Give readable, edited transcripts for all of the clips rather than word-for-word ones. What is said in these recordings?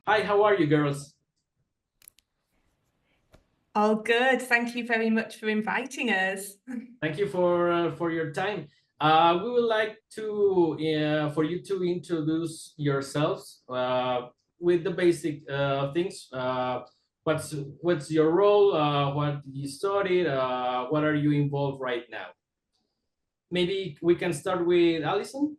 Hi, how are you girls? All good. Thank you very much for inviting us. Thank you for your time. We would like to for you to introduce yourselves with the basic things. What's your role? What you studied? What are you involved right now? Maybe we can start with Alison.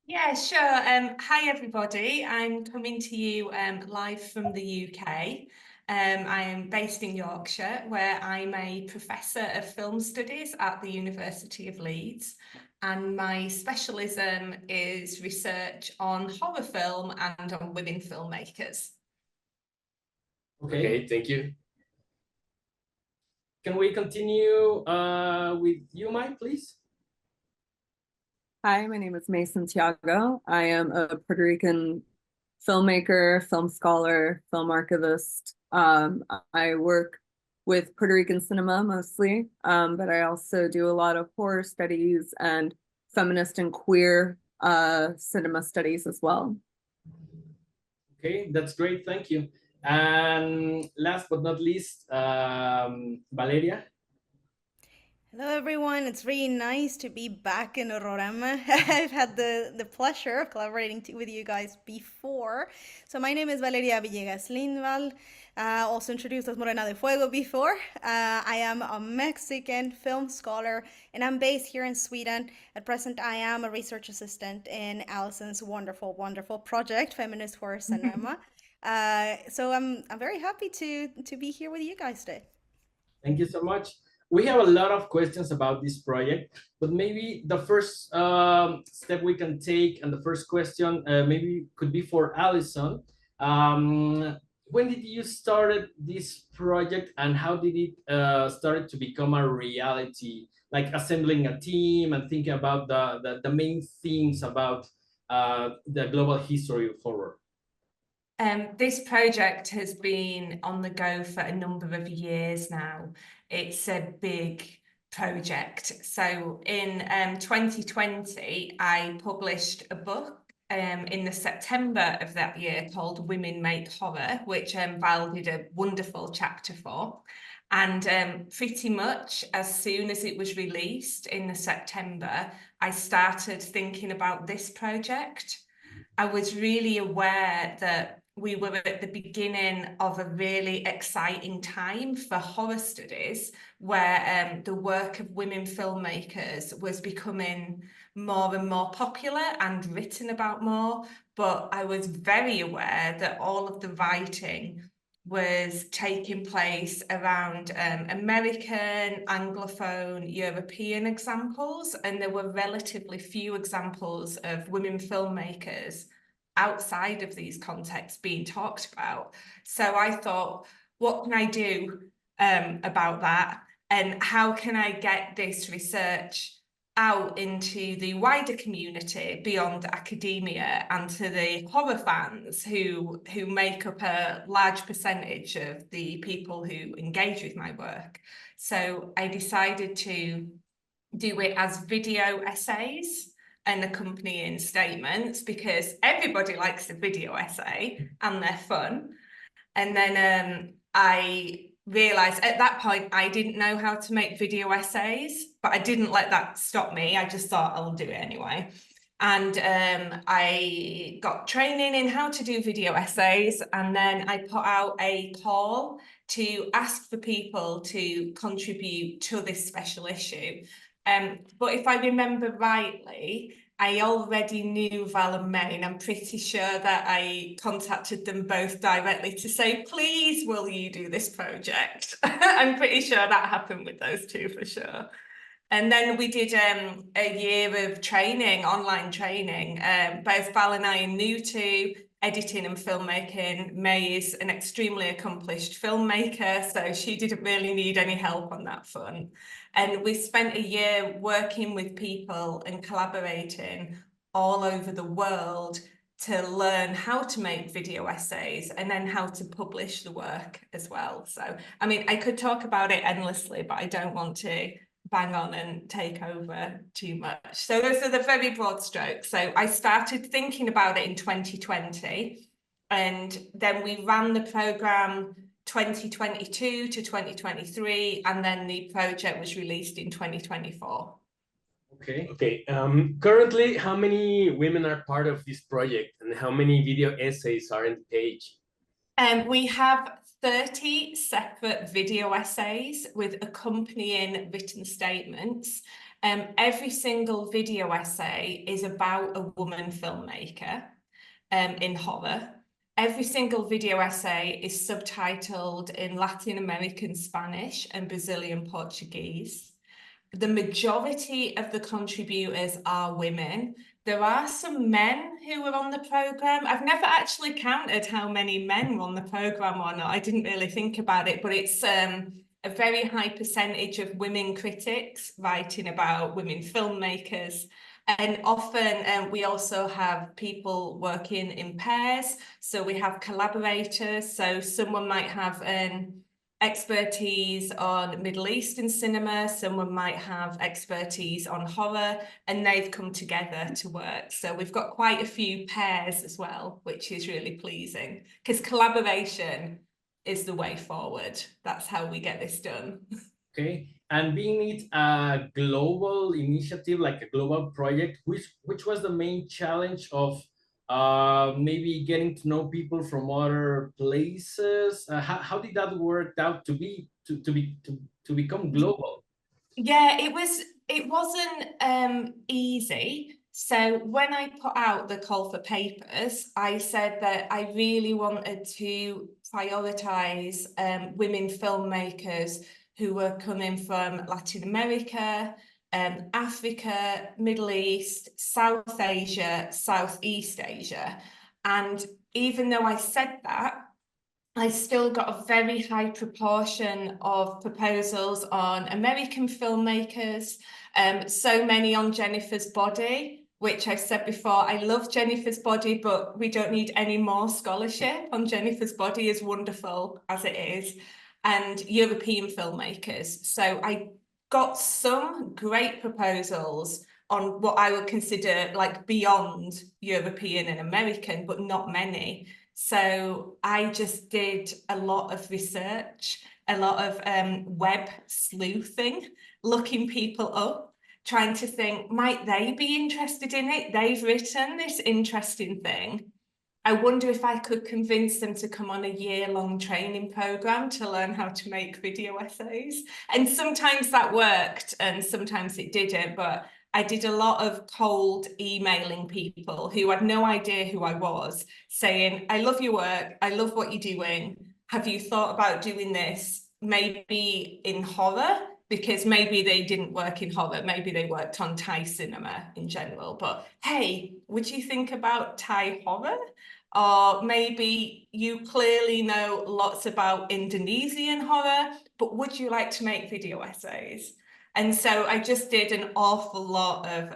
Yeah, sure. Hi, everybody. I'm coming to you live from the UK. I am based in Yorkshire, where I'm a professor of film studies at the University of Leeds. And my specialism is research on horror film and on women filmmakers. Okay, thank you. Can we continue with you, Mike, please? Hi, my name is Santiago. I am a Puerto Rican filmmaker, film scholar, film archivist. I work with Puerto Rican cinema mostly, but I also do a lot of horror studies and feminist and queer cinema studies as well. Okay, that's great. Thank you. And last but not least, Valeria. Hello, everyone. It's really nice to be back in Horrorama. I've had the pleasure of collaborating with you guys before. So my name is Valeria Villegas Lindvall, also introduced as Morena de Fuego before. I am a Mexican film scholar, and I'm based here in Sweden. At present, I am a research assistant in Alison's wonderful, wonderful project, Feminist Horror Cinema. So I'm very happy to be here with you guys today. Thank you so much. We have a lot of questions about this project, but maybe the first step we can take and the first question maybe could be for Alison. When did you started this project and how did it started to become a reality? Like assembling a team and thinking about the main themes about the global history of horror. This project has been on the go for a number of years now. It's a big project. So in 2020, I published a book in the September of that year called Women Make Horror, which Val did a wonderful chapter for. And pretty much as soon as it was released in the September, I started thinking about this project. I was really aware that we were at the beginning of a really exciting time for horror studies, where the work of women filmmakers was becoming more and more popular and written about more. But I was very aware that all of the writing was taking place around American, Anglophone, European examples, and there were relatively few examples of women filmmakers outside of these contexts being talked about. So I thought, what can I do about that? And how can I get this research out into the wider community beyond academia and to the horror fans who make up a large percentage of the people who engage with my work? So I decided to do it as video essays and accompanying statements, because everybody likes a video essay and they're fun. And then I realized at that point I didn't know how to make video essays, but I didn't let that stop me. I just thought I'll do it anyway. And I got training in how to do video essays, and then I put out a call to ask for people to contribute to this special issue. But if I remember rightly, I already knew Val and May, and I'm pretty sure that I contacted them both directly to say, please, will you do this project? I'm pretty sure that happened with those two for sure. And then we did a year of training, online training. Both Val and I are new to editing and filmmaking. May is an extremely accomplished filmmaker, so she didn't really need any help on that front. And we spent a year working with people and collaborating all over the world to learn how to make video essays and then how to publish the work as well. So, I mean, I could talk about it endlessly, but I don't want to bang on and take over too much. So those are the very broad strokes. So I started thinking about it in 2020, and then we ran the programme 2022 to 2023, and then the project was released in 2024. Okay. Currently, how many women are part of this project, and how many video essays are in the page? We have 30 separate video essays with accompanying written statements. Every single video essay is about a woman filmmaker in horror. Every single video essay is subtitled in Latin American Spanish and Brazilian Portuguese. The majority of the contributors are women. There are some men who were on the programme. I've never actually counted how many men were on the programme or not. I didn't really think about it, but it's a very high percentage of women critics writing about women filmmakers. And often we also have people working in pairs. So we have collaborators. So someone might have an expertise on Middle Eastern cinema, someone might have expertise on horror, and they've come together to work. So we've got quite a few pairs as well, which is really pleasing, because collaboration is the way forward. That's how we get this done. Okay, and being it a global initiative, like a global project, which was the main challenge of maybe getting to know people from other places? How did that work out to become global? Yeah, it wasn't easy. So when I put out the call for papers, I said that I really wanted to prioritize women filmmakers who were coming from Latin America, Africa, Middle East, South Asia, Southeast Asia. And even though I said that, I still got a very high proportion of proposals on American filmmakers, so many on Jennifer's Body, which I've said before, I love Jennifer's Body, but we don't need any more scholarship on Jennifer's Body, as wonderful as it is, and European filmmakers. So I got some great proposals on what I would consider like beyond European and American, but not many. So I just did a lot of research, a lot of web sleuthing, looking people up, trying to think, might they be interested in it? They've written this interesting thing. I wonder if I could convince them to come on a year-long training program to learn how to make video essays. And sometimes that worked and sometimes it didn't, but I did a lot of cold emailing people who had no idea who I was, saying, I love your work, I love what you're doing. Have you thought about doing this maybe in horror? Because maybe they didn't work in horror, maybe they worked on Thai cinema in general. But hey, would you think about Thai horror? Or maybe you clearly know lots about Indonesian horror, but would you like to make video essays? And so I just did an awful lot of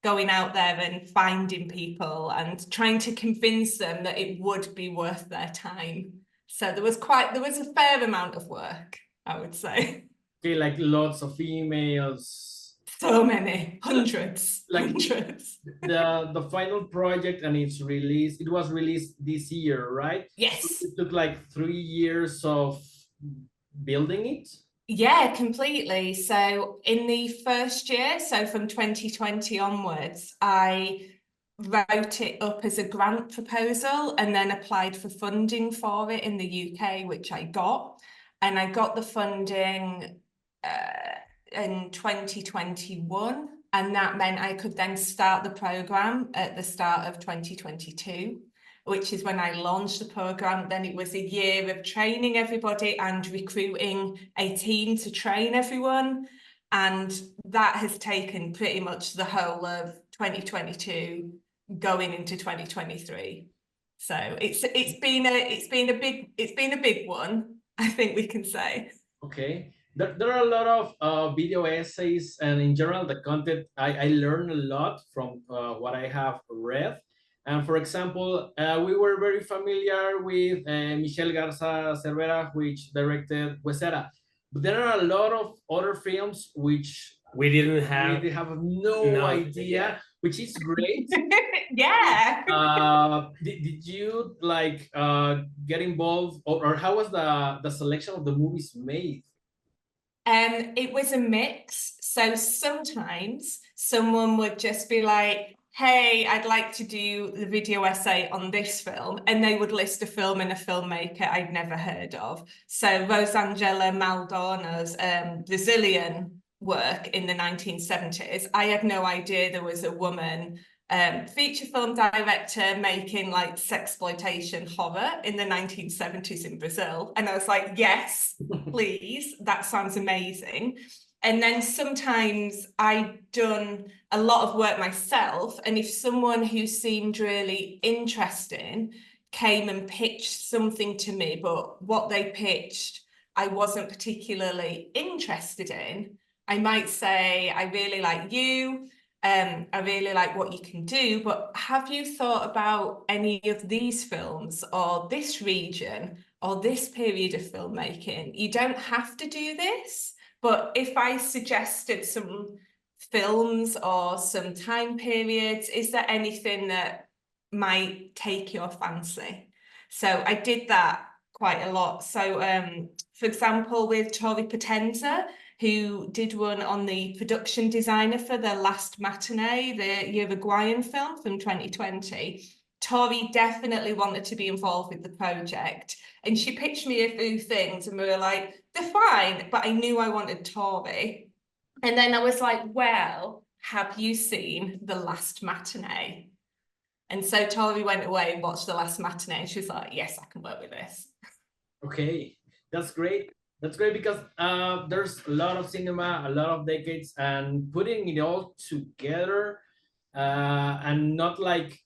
going out there and finding people and trying to convince them that it would be worth their time. So there was a fair amount of work, I would say. Okay, like lots of emails. So many, hundreds, Like hundreds. The final project and its release, it was released this year, right? Yes. It took like 3 years of building it. Yeah, completely. So in the first year, so from 2020 onwards, I wrote it up as a grant proposal and then applied for funding for it in the UK, which I got. And I got the funding in 2021. And that meant I could then start the programme at the start of 2022, which is when I launched the programme. Then it was a year of training everybody and recruiting a team to train everyone. And that has taken pretty much the whole of 2022 going into 2023. So it's been a big one, I think we can say. Okay. There are a lot of video essays, and in general, the content, I learned a lot from what I have read. And for example, we were very familiar with Michelle Garza Cervera, which directed Huesera. But there are a lot of other films which We didn't have we have no idea, yeah. which is great. Yeah. Did you like get involved, or how was the selection of the movies made? It was a mix. So sometimes someone would just be like, hey, I'd like to do the video essay on this film. And they would list a film and a filmmaker I'd never heard of. So Rosangela Maldona's Brazilian work in the 1970s. I had no idea there was a woman feature film director making like sexploitation horror in the 1970s in Brazil. And I was like, yes, please, that sounds amazing. And then sometimes I'd done a lot of work myself. And if someone who seemed really interesting came and pitched something to me, but what they pitched I wasn't particularly interested in, I might say, I really like you. I really like what you can do, but have you thought about any of these films or this region or this period of filmmaking? You don't have to do this, but if I suggested some films or some time periods, is there anything that might take your fancy? So I did that quite a lot. So for example, with Tori Potenza, who did one on the production designer for The Last Matinee, the Uruguayan film from 2020. Tori definitely wanted to be involved with the project. And she pitched me a few things and we were like, they're fine, but I knew I wanted Tori. And then I was like, well, have you seen The Last Matinee? And so Tori went away and watched The Last Matinee and she was like, yes, I can work with this. Okay, that's great. That's great because there's a lot of cinema, a lot of decades, and putting it all together and not like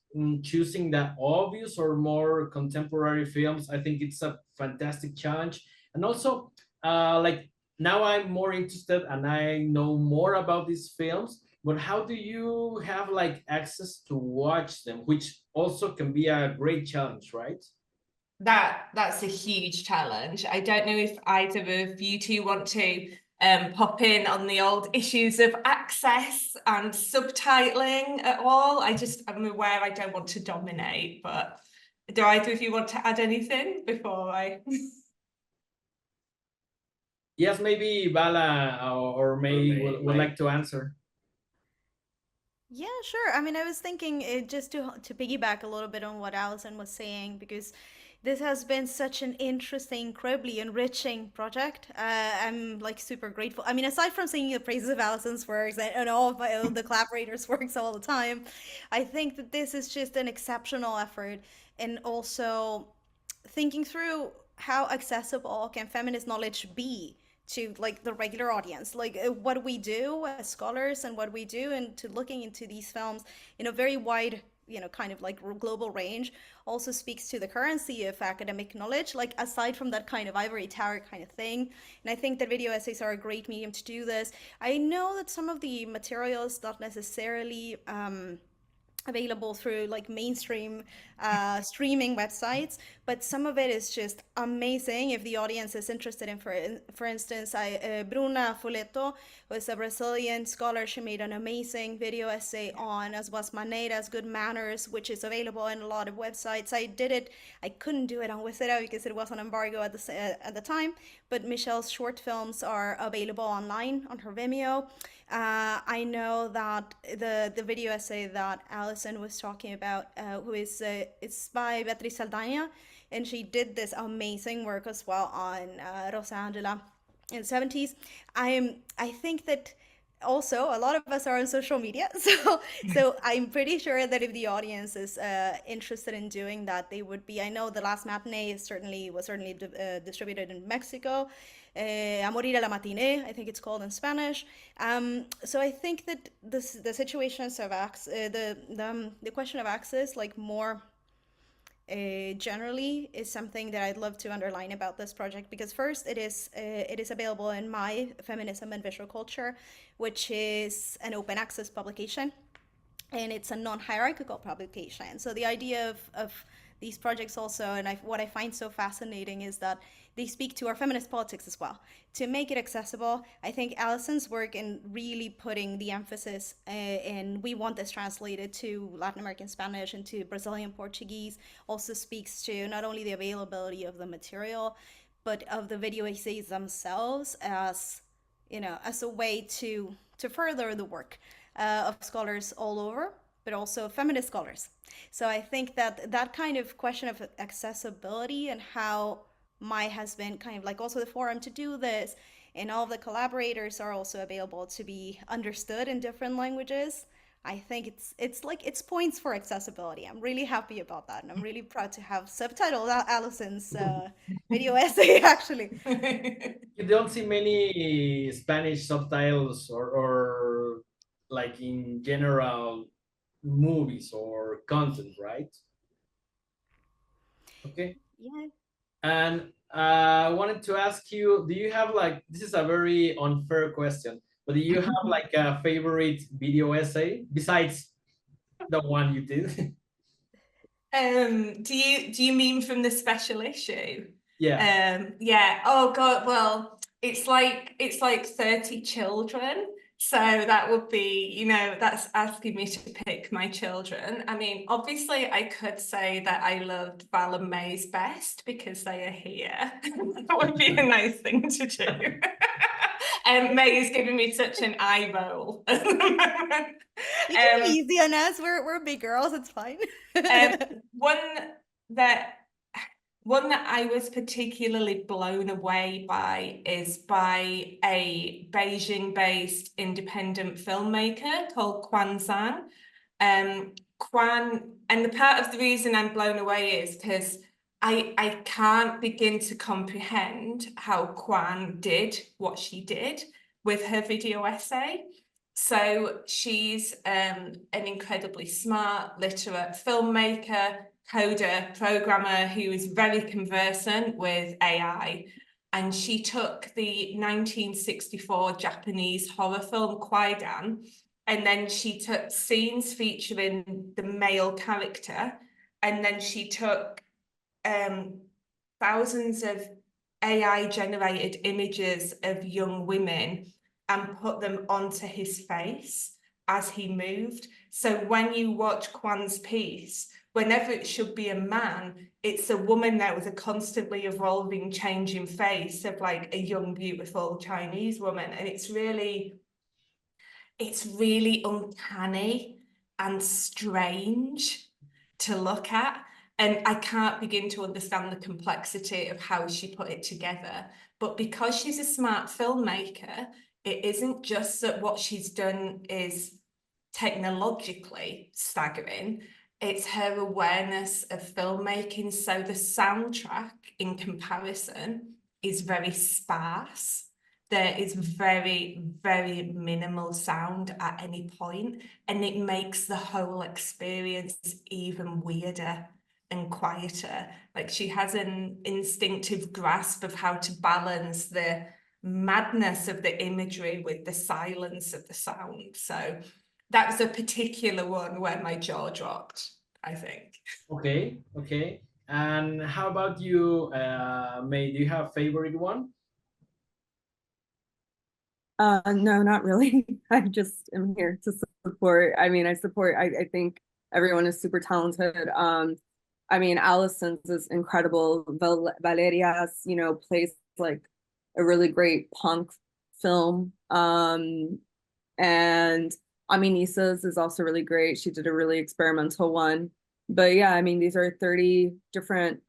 choosing the obvious or more contemporary films. I think it's a fantastic challenge. And also, like now I'm more interested and I know more about these films, but how do you have like access to watch them, which also can be a great challenge, right? That's a huge challenge. I don't know if either of you two want to pop in on the old issues of access and subtitling at all. I'm aware I don't want to dominate, but do either of you want to add anything before I? Yes, maybe Vala or May would like to answer. Yeah, sure. I mean, I was thinking just to piggyback a little bit on what Alison was saying, because this has been such an interesting, incredibly enriching project. I'm like super grateful. I mean, aside from singing the praises of Alison's works and all of the collaborators' works all the time, I think that this is just an exceptional effort, and also thinking through how accessible can feminist knowledge be to like the regular audience, like what we do as scholars and what we do, and to looking into these films in a very wide, kind of like global range, also speaks to the currency of academic knowledge, like aside from that kind of ivory tower kind of thing. And I think that video essays are a great medium to do this. I know that some of the materials not necessarily available through like mainstream streaming websites, but some of it is just amazing if the audience is interested in. For instance, Bruna Folletto was a Brazilian scholar. She made an amazing video essay on As Was Maneiras, Good Manners, which is available in a lot of websites. I couldn't do it on Wizera because it was on embargo at the time, but Michelle's short films are available online on her Vimeo. I know that the video essay that Alison was talking about, it's by Beatriz Saldana, and she did this amazing work as well on Rosa Angela in the 70s. I think that also a lot of us are on social media, so I'm pretty sure that if the audience is interested in doing that, they would be. I know The Last Matinee was certainly distributed in Mexico. A Morir a la Matinee, I think it's called in Spanish. So I think that the situations of the question of access, like more generally, is something that I'd love to underline about this project, because first it is available in My Feminism and Visual Culture, which is an open access publication. and it's a non-hierarchical publication. So the idea of these projects also, and what I find so fascinating is that they speak to our feminist politics as well. To make it accessible, I think Alison's work in really putting the emphasis in we want this translated to Latin American Spanish and to Brazilian Portuguese also speaks to not only the availability of the material, but of the video essays themselves as, you know, as a way to further the work of scholars all over, but also feminist scholars. So I think that that kind of question of accessibility and how MAI has been kind of like also the forum to do this, and all of the collaborators are also available to be understood in different languages. I think it's points for accessibility. I'm really happy about that, and I'm really proud to have subtitled Alison's video essay actually. You don't see many Spanish subtitles or like in general movies or content, right? Okay. Yeah. And I wanted to ask you, do you have like, this is a very unfair question, but do you have like a favorite video essay besides the one you did? Do you mean from the special issue? Yeah. Yeah. Oh God. Well, it's like 30 children. So that would be, you know, that's asking me to pick my children. I mean, obviously I could say that I loved Val and May's best because they are here. That would be a nice thing to do. And May is giving me such an eye roll at the moment. You can be easy on us. We're big girls. It's fine. One that I was particularly blown away by is by a Beijing-based independent filmmaker called Quan Zhang. Quan, and the part of the reason I'm blown away is because I can't begin to comprehend how Quan did what she did with her video essay. So she's an incredibly smart, literate filmmaker, coder, programmer who is very conversant with AI. And she took the 1964 Japanese horror film Kwaidan, and then she took scenes featuring the male character, and then she took thousands of AI-generated images of young women and put them onto his face as he moved. So when you watch Quan's piece, whenever it should be a man, it's a woman there with a constantly evolving, changing face of like a young, beautiful Chinese woman. And it's really uncanny and strange to look at. And I can't begin to understand the complexity of how she put it together. But because she's a smart filmmaker, it isn't just that what she's done is technologically staggering, it's her awareness of filmmaking. So the soundtrack in comparison is very sparse. There is very, very minimal sound at any point, and it makes the whole experience even weirder and quieter. Like she has an instinctive grasp of how to balance the madness of the imagery with the silence of the sound. So that was a particular one where my jaw dropped, I think. Okay. And how about you, May? Do you have a favorite one? No, not really. I just am here to support. I mean, I think everyone is super talented. I mean, Alison's is incredible. Valeria's, you know, plays like a really great punk film. And I mean, Issa's is also really great. She did a really experimental one. But yeah, I mean, these are 30 different,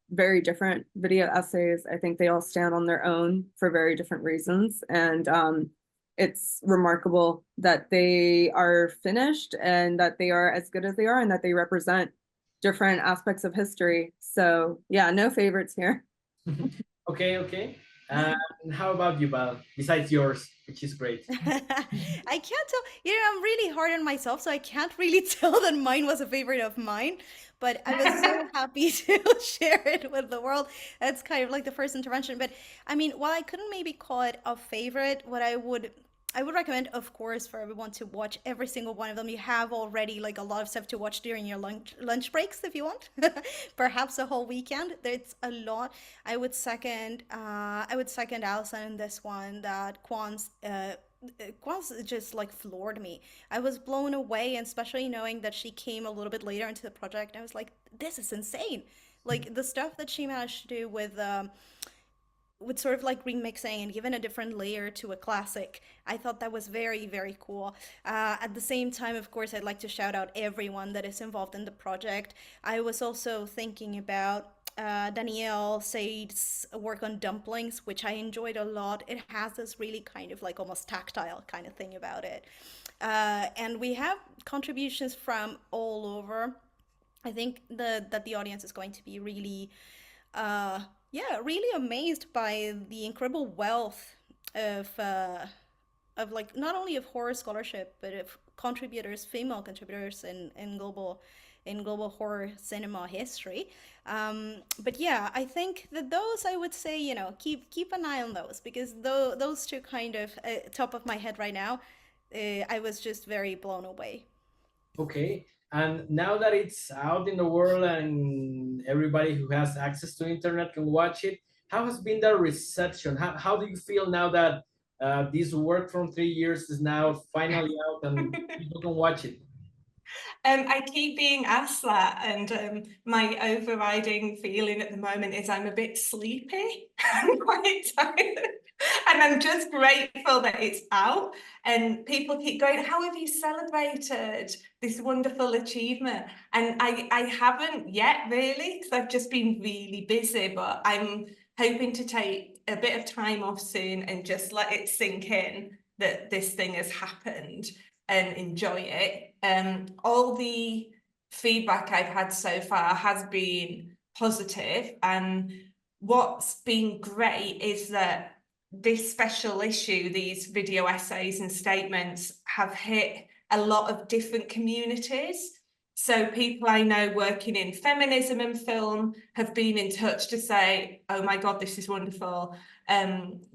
very different video essays. I think they all stand on their own for very different reasons. And it's remarkable that they are finished and that they are as good as they are and that they represent different aspects of history. So yeah, no favorites here. Okay. And how about you, Val? Besides yours, which is great. I can't tell. You know, I'm really hard on myself, so I can't really tell that mine was a favorite of mine. But I was so happy to share it with the world. That's kind of like the first intervention. But I mean, while I couldn't maybe call it a favorite, what I would I would recommend, of course, for everyone to watch every single one of them. You have already like a lot of stuff to watch during your lunch breaks if you want. Perhaps a whole weekend. There's a lot. I would second Alison in this one, that Kwan's just like floored me. I was blown away, and especially knowing that she came a little bit later into the project. I was like, this is insane. Like the stuff that she managed to do with sort of like remixing and giving a different layer to a classic. I thought that was very, very cool. At the same time, of course, I'd like to shout out everyone that is involved in the project. I was also thinking about Danielle Said's work on dumplings, which I enjoyed a lot. It has this really kind of like almost tactile kind of thing about it. And we have contributions from all over. I think that the audience is going to be really really amazed by the incredible wealth of like not only of horror scholarship, but of contributors, female contributors in global horror cinema history. But yeah, I think that those, I would say, keep an eye on those, because those two kind of top of my head right now, I was just very blown away. Okay. And now that it's out in the world and everybody who has access to internet can watch it, how has been the reception? How do you feel now that this work from 3 years is now finally out and people can watch it? I keep being asked that, and my overriding feeling at the moment is I'm a bit sleepy. I'm quite tired. And I'm just grateful that it's out, and people keep going, how have you celebrated this wonderful achievement? And I haven't yet really, because I've just been really busy, but I'm hoping to take a bit of time off soon and just let it sink in that this thing has happened and enjoy it. All the feedback I've had so far has been positive, and what's been great is that this special issue, these video essays and statements, have hit a lot of different communities. So people I know working in feminism and film have been in touch to say, oh my God, this is wonderful.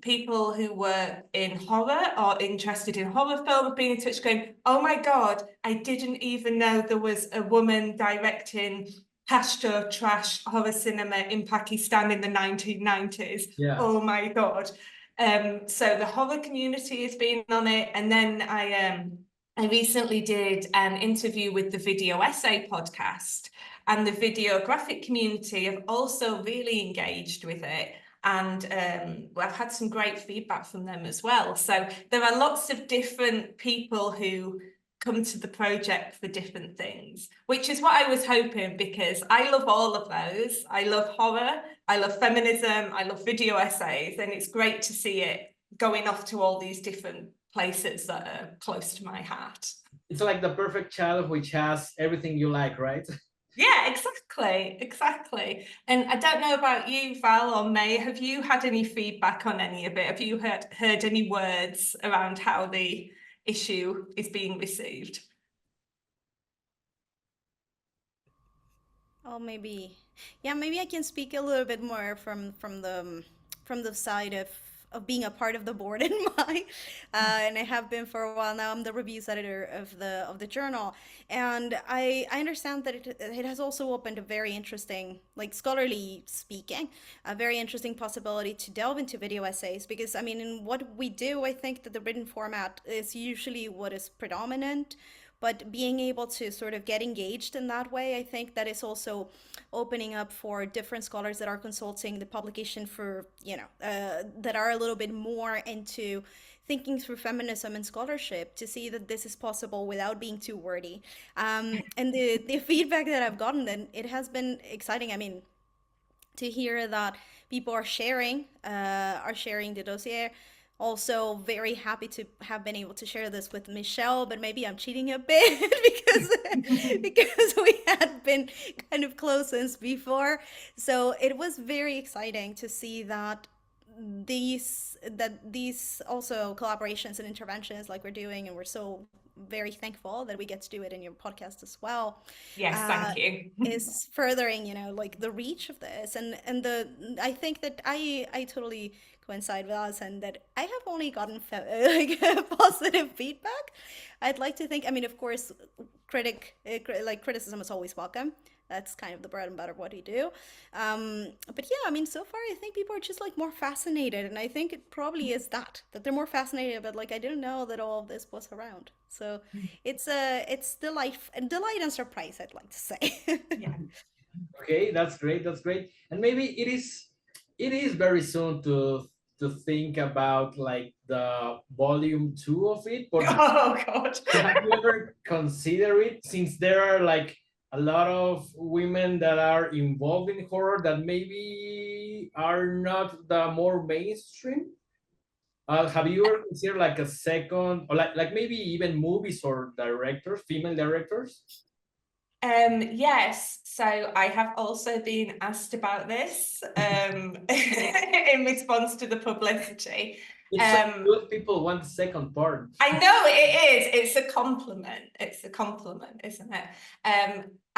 People who work in horror or interested in horror film have been in touch going, oh my God, I didn't even know there was a woman directing Pashto trash horror cinema in Pakistan in the 1990s. Yeah. Oh my God. So the horror community has been on it. And then I recently did an interview with the Video Essay podcast, and the videographic community have also really engaged with it. And I've had some great feedback from them as well. So there are lots of different people who come to the project for different things, which is what I was hoping, because I love all of those. I love horror, I love feminism, I love video essays, and it's great to see it going off to all these different places that are close to my heart. It's like the perfect child which has everything you like, right? Yeah, exactly. And I don't know about you, Val or May, have you had any feedback on any of it? Have you heard any words around how the issue is being received? Oh, maybe I can speak a little bit more from the side of being a part of the board in my and I have been for a while now. I'm the reviews editor of the journal, and I understand that it has also opened a very interesting, like scholarly speaking, a very interesting possibility to delve into video essays, because I mean, in what we do, I think that the written format is usually what is predominant. But being able to sort of get engaged in that way, I think that is also opening up for different scholars that are consulting the publication for, that are a little bit more into thinking through feminism and scholarship, to see that this is possible without being too wordy. And the feedback that I've gotten, then it has been exciting. I mean, to hear that people are sharing the dossier. Also very happy to have been able to share this with Michelle, but maybe I'm cheating a bit because we had been kind of close since before. So it was very exciting to see that these also collaborations and interventions like we're doing, and we're so very thankful that we get to do it in your podcast as well. Yes, thank you. Is furthering, you know, like the reach of this, and I think that I totally coincide with Alison that I have only gotten like positive feedback. I'd like to think, I mean, of course, criticism is always welcome. That's kind of the bread and butter of what we do. But yeah, I mean, so far I think people are just like more fascinated, and I think it probably is that they're more fascinated. But like, I didn't know that all of this was around. So it's delight and surprise, I'd like to say. Yeah. Okay, that's great. That's great. And maybe it is very soon to think about like the volume 2 of it. But Oh God. have you ever considered it, since there are like a lot of women that are involved in horror that maybe are not the more mainstream? Have you ever considered like a second, or like maybe even movies or directors, female directors? Yes, so I have also been asked about this in response to the publicity. It's so good people want the second part. I know it is. It's a compliment. It's a compliment, isn't it?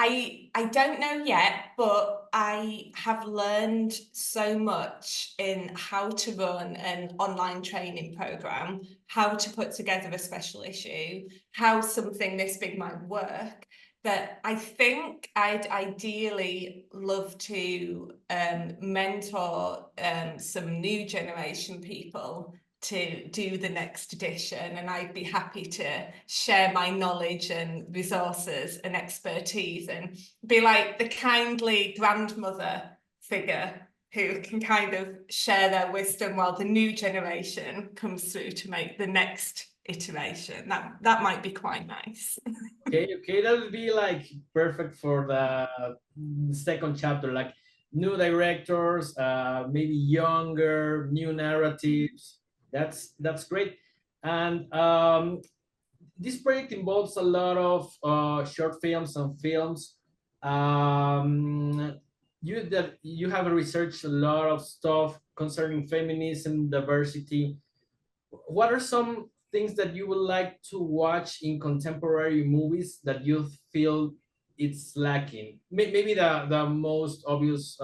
I don't know yet, but I have learned so much in how to run an online training program, how to put together a special issue, how something this big might work, that I think I'd ideally love to mentor some new generation people to do the next edition, and I'd be happy to share my knowledge and resources and expertise and be like the kindly grandmother figure who can kind of share their wisdom while the new generation comes through to make the next iteration. That might be quite nice. Okay, that would be like perfect for the second chapter, like new directors, maybe younger, new narratives. That's great. And this project involves a lot of short films and films. You have researched a lot of stuff concerning feminism, diversity. What are some things that you would like to watch in contemporary movies that you feel it's lacking? Maybe the most obvious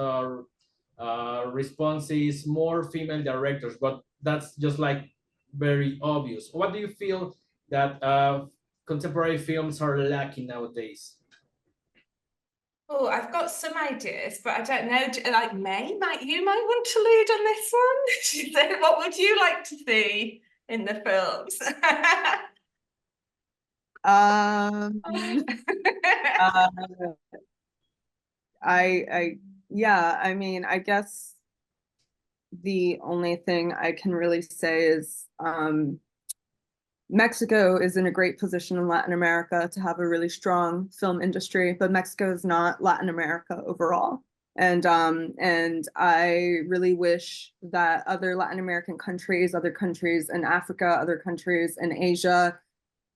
response is more female directors, but that's just like very obvious. What do you feel that contemporary films are lacking nowadays? Oh, I've got some ideas, but I don't know. Like you might want to lead on this one. She said, what would you like to see in the films? I mean, I guess the only thing I can really say is Mexico is in a great position in Latin America to have a really strong film industry, but Mexico is not Latin America overall. And I really wish that other Latin American countries, other countries in Africa, other countries in Asia,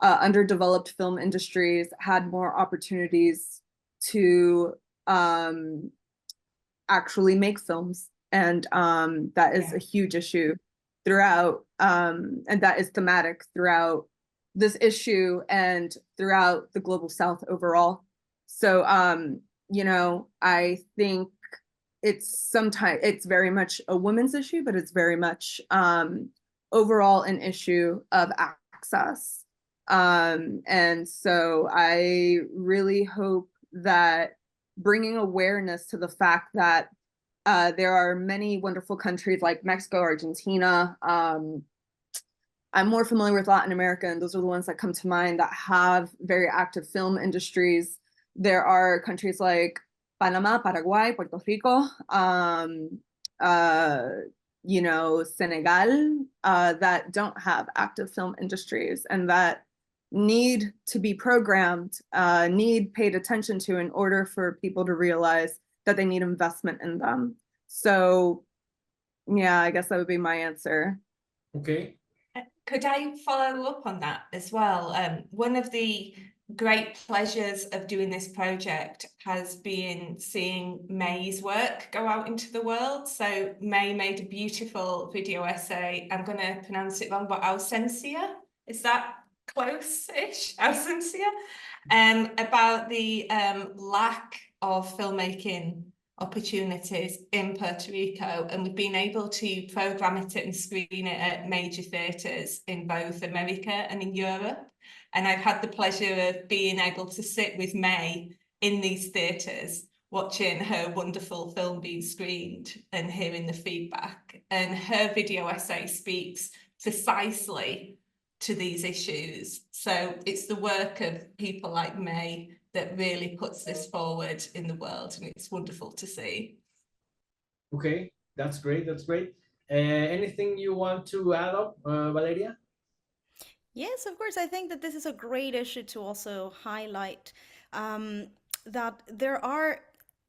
underdeveloped film industries had more opportunities to actually make films. And that is a huge issue throughout, and that is thematic throughout this issue and throughout the global South overall. So, you know, I think it's very much a women's issue, but it's very much overall an issue of access. And so I really hope that bringing awareness to the fact that there are many wonderful countries like Mexico, Argentina. I'm more familiar with Latin America, and those are the ones that come to mind that have very active film industries. There are countries like Panama, Paraguay, Puerto Rico, you know, Senegal, that don't have active film industries and that need to be programmed, need paid attention to in order for people to realize that they need investment in them. So yeah, I guess that would be my answer. Okay. Could I follow up on that as well? One of the great pleasures of doing this project has been seeing May's work go out into the world. So May made a beautiful video essay. I'm going to pronounce it wrong, but Ausencia, is that close-ish ausencia, about the lack of filmmaking opportunities in Puerto Rico, and we've been able to program it and screen it at major theatres in both America and in Europe. And I've had the pleasure of being able to sit with May in these theatres, watching her wonderful film being screened and hearing the feedback. And her video essay speaks precisely to these issues. So it's the work of people like May that really puts this forward in the world, and it's wonderful to see. Okay, that's great. That's great. Anything you want to add up, Valeria? Yes, of course. I think that this is a great issue to also highlight, that there are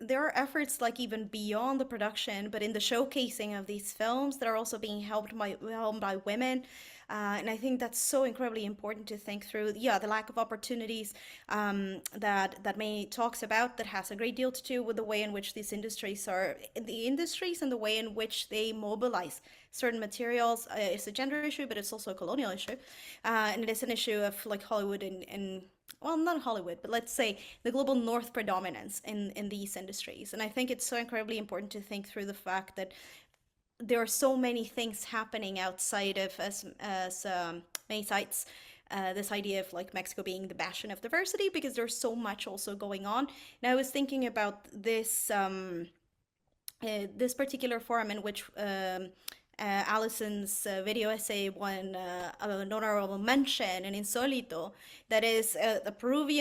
efforts like even beyond the production, but in the showcasing of these films that are also being helped by women. And I think that's so incredibly important to think through. Yeah, the lack of opportunities that May talks about, that has a great deal to do with the way in which these industries and the way in which they mobilize certain materials. It's a gender issue, but it's also a colonial issue. And it is an issue of like Hollywood and well, not Hollywood, but let's say the global north predominance in these industries. And I think it's so incredibly important to think through the fact that there are so many things happening outside of, as May cites, this idea of like Mexico being the bastion of diversity, because there's so much also going on. And I was thinking about this this particular forum in which Alison's video essay won an honorable mention, an Insólito, that is a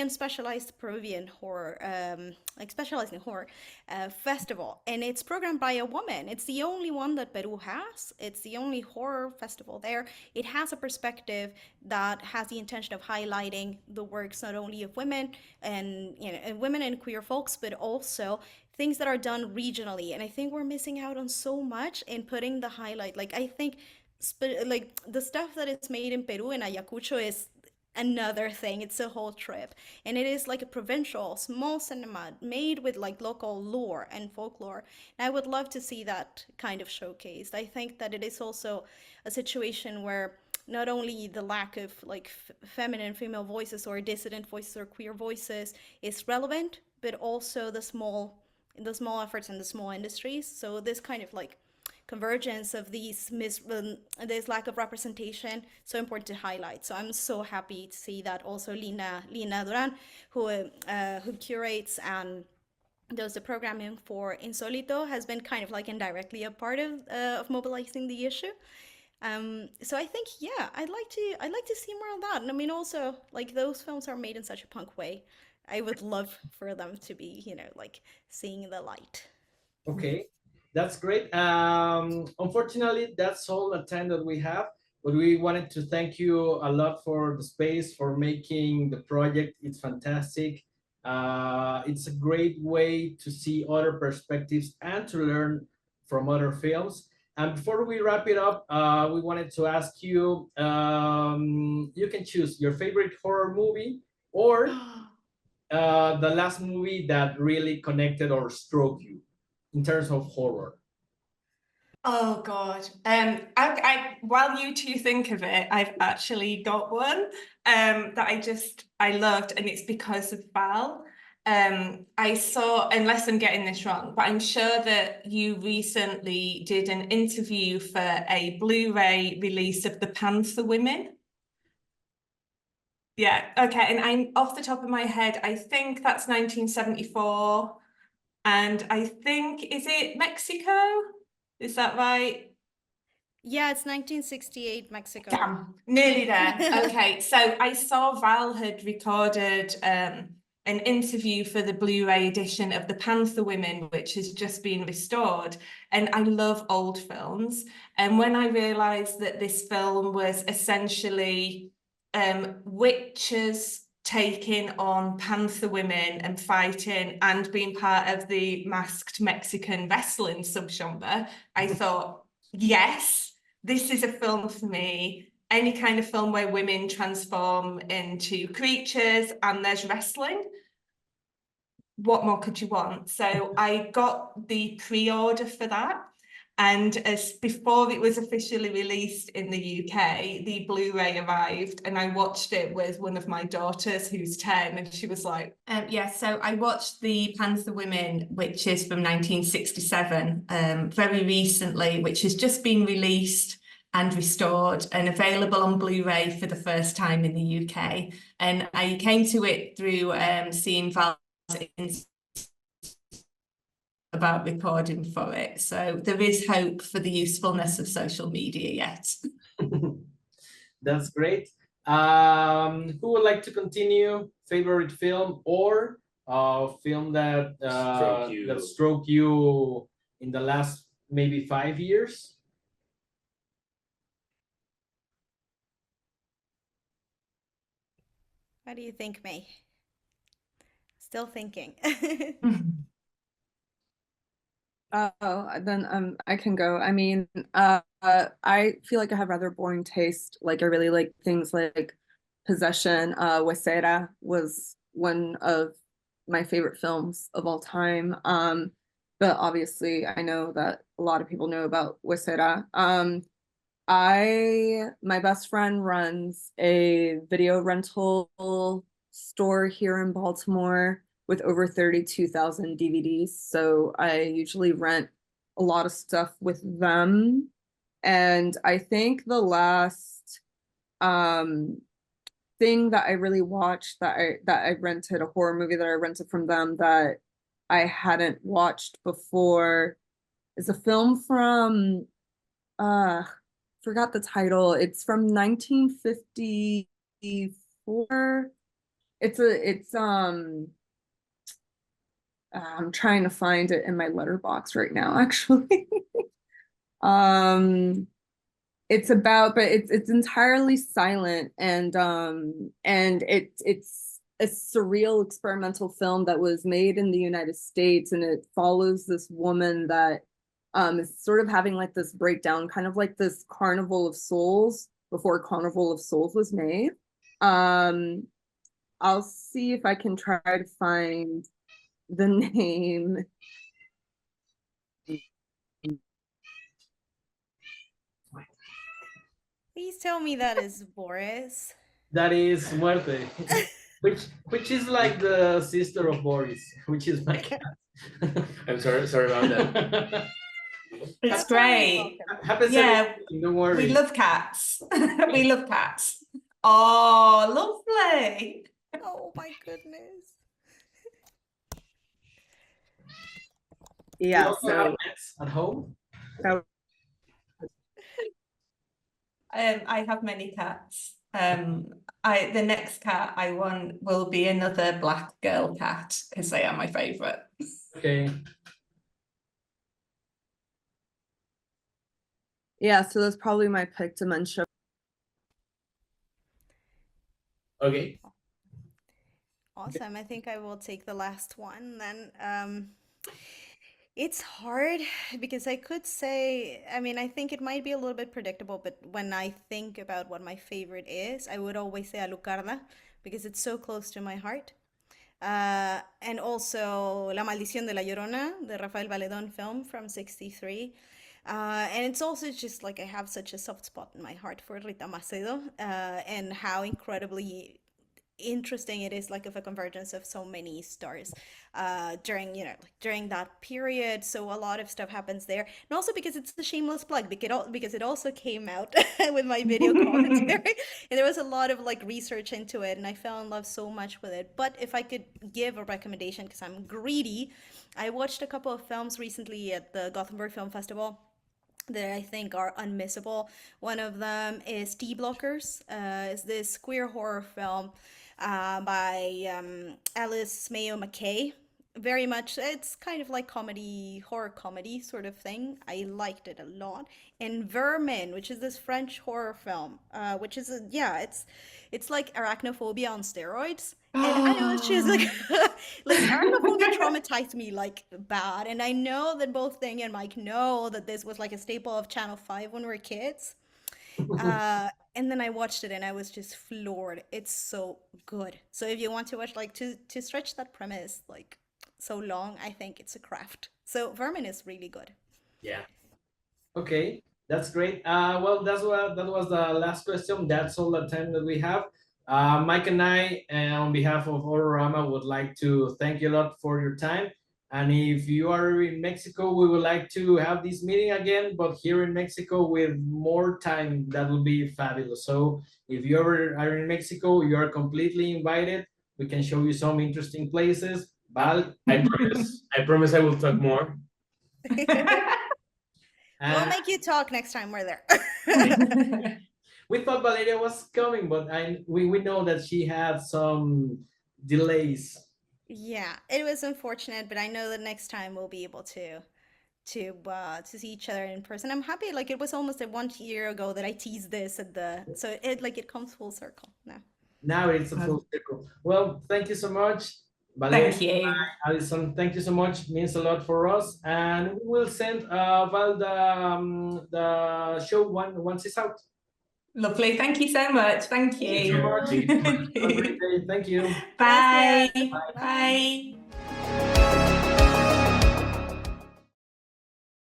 specialized Peruvian horror, like specialized in horror festival, and it's programmed by a woman. It's the only one that Peru has. It's the only horror festival there. It has a perspective that has the intention of highlighting the works not only of women and women and queer folks, but also things that are done regionally. And I think we're missing out on so much in putting the highlight. Like, I think like the stuff that is made in Peru and Ayacucho is another thing. It's a whole trip, and it is like a provincial small cinema made with like local lore and folklore. And I would love to see that kind of showcased. I think that it is also a situation where not only the lack of like feminine female voices or dissident voices or queer voices is relevant, but also the small efforts in the small industries. So this kind of like convergence of this lack of representation, so important to highlight. So I'm so happy to see that also Lina Duran, who curates and does the programming for Insólito, has been kind of like indirectly a part of mobilizing the issue. So I think, yeah, I'd like to see more of that. And I mean, also like those films are made in such a punk way. I would love for them to be, like seeing the light. Okay, that's great. Unfortunately, that's all the time that we have, but we wanted to thank you a lot for the space, for making the project. It's fantastic. It's a great way to see other perspectives and to learn from other films. And before we wrap it up, we wanted to ask you, you can choose your favorite horror movie or the last movie that really connected or struck you in terms of horror. Oh God. I while you two think of it, I've actually got one that I loved, and it's because of Val. I saw, unless I'm getting this wrong, but I'm sure that you recently did an interview for a Blu-ray release of The Panther Women. Yeah, okay, and I'm off the top of my head, I think that's 1974, and I think, is it Mexico? Is that right? Yeah, it's 1968 Mexico. Damn, nearly there. Okay, so I saw Val had recorded an interview for the Blu-ray edition of The Panther Women, which has just been restored. And I love old films. And when I realised that this film was essentially witches taking on panther women and fighting and being part of the masked Mexican wrestling subgenre, I thought, yes, this is a film for me. Any kind of film where women transform into creatures and there's wrestling, what more could you want? So I got the pre-order for that. And as before it was officially released in the UK, the Blu-ray arrived, and I watched it with one of my daughters who's 10, and she was like, yeah, so I watched The Panther Women, which is from 1967, very recently, which has just been released and restored and available on Blu-ray for the first time in the UK. And I came to it through seeing Val's about recording for it. So there is hope for the usefulness of social media yet. That's great. Who would like to continue? Favorite film or film that that struck you in the last maybe 5 years? What do you think, May? Still thinking. Then I can go. I mean, I feel like I have rather boring taste. Like I really like things like Possession. Huesera was one of my favorite films of all time. But obviously I know that a lot of people know about Huesera. My best friend runs a video rental store here in Baltimore with over 32,000 DVDs. So I usually rent a lot of stuff with them. And I think the last thing that I really watched that I rented, a horror movie that I rented from them that I hadn't watched before, is a film from forgot the title. It's from 1954. It's I'm trying to find it in my letterbox right now, actually. It's about, but it's entirely silent, and it's a surreal experimental film that was made in the United States, and it follows this woman that is sort of having like this breakdown, kind of like this Carnival of Souls before Carnival of Souls was made. I'll see if I can try to find the name. Please tell me that is Boris. That is Muerte, which is like the sister of Boris, which is my cat. I'm sorry about that. It's great. Happens Yeah, don't worry. we love cats. We love cats. Oh, lovely. Oh my goodness. Yeah, You also have pets at home? I have many cats. The next cat I want will be another black girl cat because they are my favorite. Okay. Yeah, so that's probably my pick, Dementia. Okay. Awesome. I think I will take the last one then. It's hard because I could say, I mean, I think it might be a little bit predictable, but when I think about what my favorite is, I would always say Alucarda because it's so close to my heart. And also La Maldición de la Llorona, the Rafael Valedón film from 63. And it's also just like I have such a soft spot in my heart for Rita Macedo and how incredibly interesting it is, like of a convergence of so many stars during during that period. So a lot of stuff happens there, and also because it's the shameless plug because it also came out with my video commentary, and there was a lot of like research into it, and I fell in love so much with it. But if I could give a recommendation, because I'm greedy, I watched a couple of films recently at the Gothenburg Film Festival that I think are unmissable. One of them is T Blockers. Is this queer horror film by Alice Mayo McKay. Very much, it's kind of like comedy, horror comedy sort of thing. I liked it a lot. And Vermin, which is this French horror film, which is it's like arachnophobia on steroids. And I was just like, like arachnophobia traumatized me like bad. And I know that both Thing and Mike know that this was like a staple of Channel 5 when we were kids. And then I watched it and I was just floored. It's so good. So if you want to watch, like, to stretch that premise like so long, I think it's a craft. So Vermin is really good. Yeah. Okay, that's great. Well, that was the last question. That's all the time that we have. Mike and I, on behalf of Horrorama, would like to thank you a lot for your time. And if you are in Mexico, we would like to have this meeting again, but here in Mexico with more time. That would be fabulous. So if you ever are in Mexico, you are completely invited. We can show you some interesting places. Val, I promise I will talk more. We'll make you talk next time we're there. we thought Valeria was coming, but we know that she had some delays. Yeah, it was unfortunate, but I know that next time we'll be able to see each other in person. I'm happy, like it was almost 1 year ago that I teased this at so it comes full circle now. Now it's a full circle. Well, thank you so much, Valeria. Thank you. Alison, thank you so much. Means a lot for us, and we will send Val the show once it's out. Lovely. Thank you so much. Thank you. Thank you so much. Have a great day. Thank you. Bye. Bye. Bye.